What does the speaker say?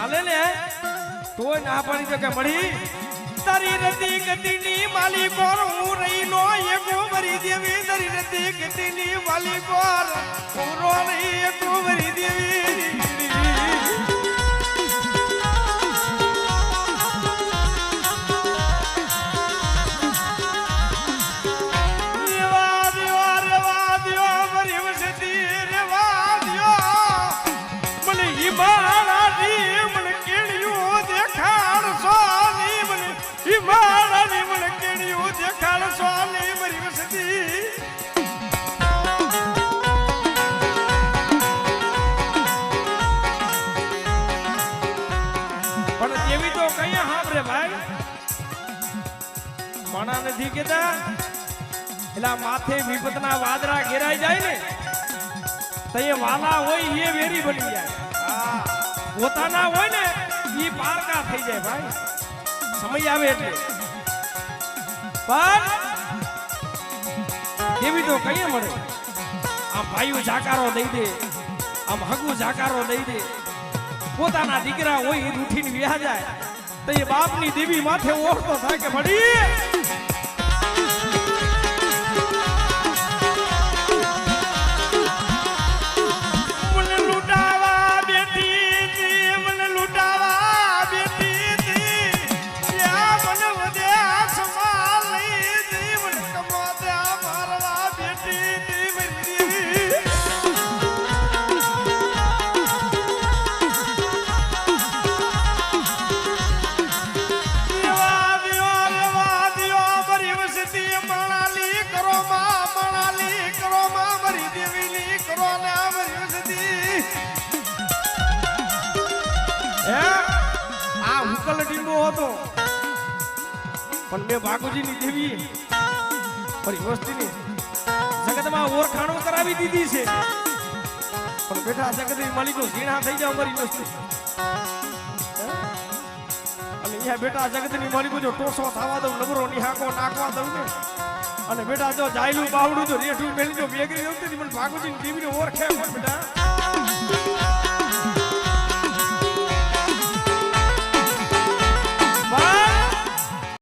ચાલે ને તોય ના પાડી તો કે મળી તારી રતી ગતિની માલી કોર હું રહી નો એ ગોવરી દેવી તારી રતી ગતિની માલી કોર પૂરો રહી એ ગોવરી દેવી નથી કેતા એલા માથે વિપતના વાદળા ઘેરાઈ જાય ને તો એ વાલા હોય એ વેરી બની જાય પોતાના હોય ને એ પારકા થઈ જાય ભાઈ સમય આવે એટલે પણ એવી તો કઈ મળે આમ ભાઈઓ જાકારો દઈ દે આમ હગુ જાકારો દઈ દે પોતાના દીકરા હોય એ રૂઠીને વ્યા જાય તો એ બાપની દેવી માથે ઓળખતો થાય કે મળી પણ બે બાગુજીની દેવી ફરી વસ્તીની જગતમાં ઓળખાણો કરાવી દીધી છે પણ બેઠા જગતની માલિકો ઝીણા થઈ જાય અમારી વસ્તી અને અહીંયા બેઠા જગતની માલિકો જો ટોસો થવા દઉં નબરો નિહાકો નાખવા દઉં ને અને બેટા જો જાયલું બાવડું જો રેઠું મેલી જો બેગરી વખતે મને બાગુજીની દેવીને ઓળખે બેટા